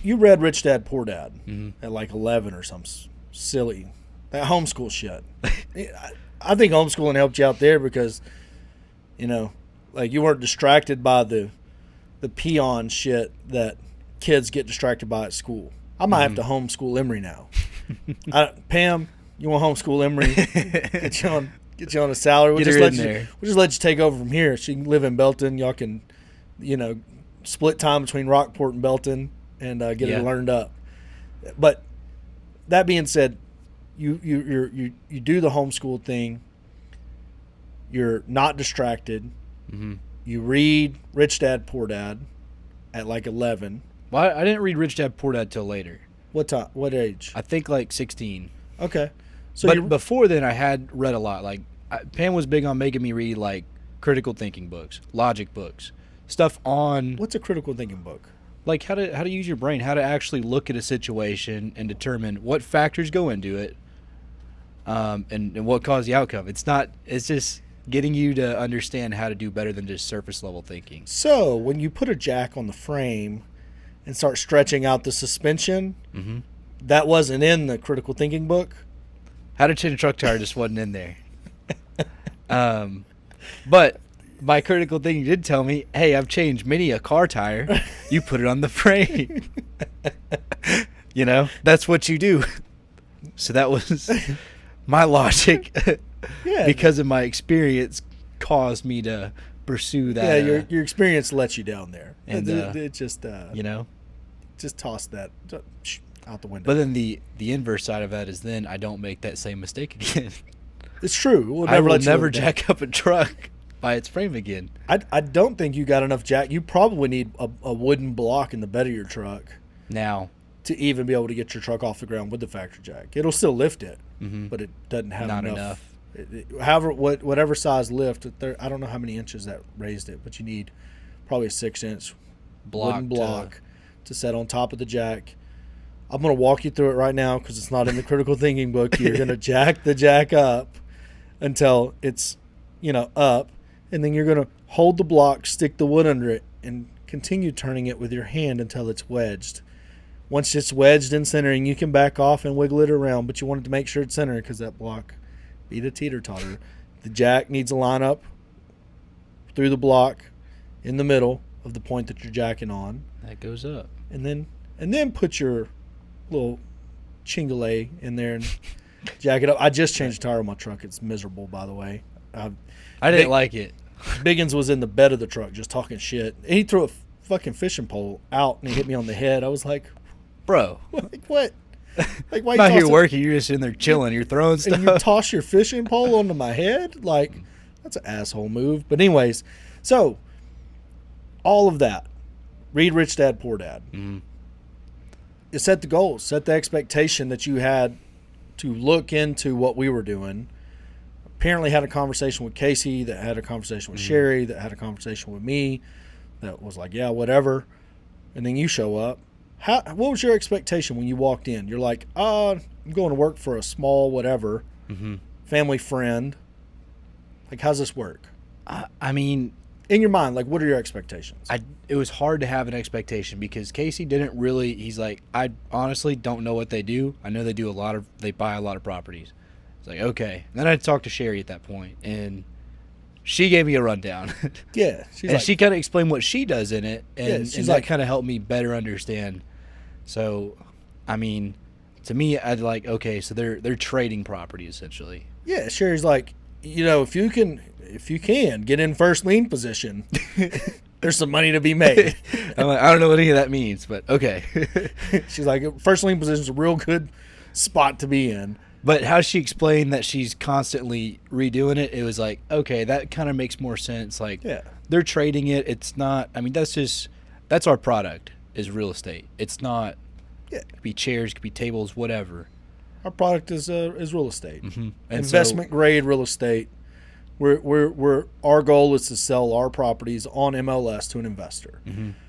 you read Rich Dad Poor Dad Mm-hmm. at like 11 or some silly that homeschool shit. I think homeschooling helped you out there because, like you weren't distracted by the peon shit that kids get distracted by at school. I might have to homeschool Emery now. Pam, you want to homeschool Emery? Get you on a salary. We'll just let you take over from here. She can live in Belton. Y'all can, split time between Rockport and Belton and get it learned up. But that being said, you do the homeschool thing. You're not distracted. Mm-hmm. You read Rich Dad Poor Dad at like 11. Well, I didn't read Rich Dad Poor Dad till later. What time? What age? I think like 16. Okay. So but before then, I had read a lot. Like Pam was big on making me read like critical thinking books, logic books, stuff on what's a critical thinking book? Like how to use your brain, how to actually look at a situation and determine what factors go into it, and what caused the outcome. It's just getting you to understand how to do better than just surface level thinking. So when you put a jack on the frame and start stretching out the suspension, mm-hmm. that wasn't in the critical thinking book. How to change a truck tire just wasn't in there. But my critical thinking did tell me, hey, I've changed many a car tire. You put it on the frame. That's what you do. So that was my logic. Yeah. Because of my experience caused me to pursue that. Yeah, your experience lets you down there. And it just just toss that out the window. But then the inverse side of that is then I don't make that same mistake again. It's true. I will never jack up a truck by its frame again. I don't think you got enough jack. You probably need a wooden block in the bed of your truck now to even be able to get your truck off the ground with the factory jack. It'll still lift it, mm-hmm. but it doesn't have not enough. Whatever size lift, I don't know how many inches that raised it, but you need probably a 6-inch wooden block to set on top of the jack. I'm going to walk you through it right now because it's not in the critical thinking book. You're going to jack the jack up until it's, up, and then you're going to hold the block, stick the wood under it, and continue turning it with your hand until it's wedged. Once it's wedged and centering, you can back off and wiggle it around, but you want it to make sure it's centered because that block beat a teeter-totter. The jack needs to line up through the block in the middle of the point that you're jacking on. That goes up. And then put your little chingale in there and jack it up. I just changed the tire on my truck. It's miserable, by the way. I didn't like it. Biggins was in the bed of the truck just talking shit. And he threw a fucking fishing pole out and he hit me on the head. I was like, bro. Like, what? Like, why I'm not here working. You're just in there chilling. You're throwing stuff. And you toss your fishing pole onto my head? Like, that's an asshole move. But anyways, so all of that. Read Rich Dad, Poor Dad. Mm-hmm. It set the goals, set the expectation that you had to look into what we were doing. Apparently had a conversation with Casey, that had a conversation with Sherry, that had a conversation with me, that was like, yeah, whatever. And then you show up. What was your expectation when you walked in? You're like, I'm going to work for a small whatever, family friend. Like, how's this work? I mean, in your mind, like, what are your expectations? It was hard to have an expectation because Casey didn't really. He's like, I honestly don't know what they do. I know they buy a lot of properties. It's like, okay. And then I talked to Sherry at that point, and she gave me a rundown. Yeah, she kind of explained what she does in it, and that kind of helped me better understand. So, I mean, to me, I'd like, okay, so they're trading property essentially. Yeah, Sherry's like, if you can get in first lien position, there's some money to be made. I'm like, I don't know what any of that means, but okay. She's like, first lien position is a real good spot to be in. But how she explained that she's constantly redoing it, it was like, okay, that kind of makes more sense. Like, they're trading it. It's not, I mean, that's our product is real estate. It's not, it could be chairs, it could be tables, whatever. Our product is real estate. Mm-hmm. Investment grade real estate. Our goal is to sell our properties on MLS to an investor. Mm-hmm.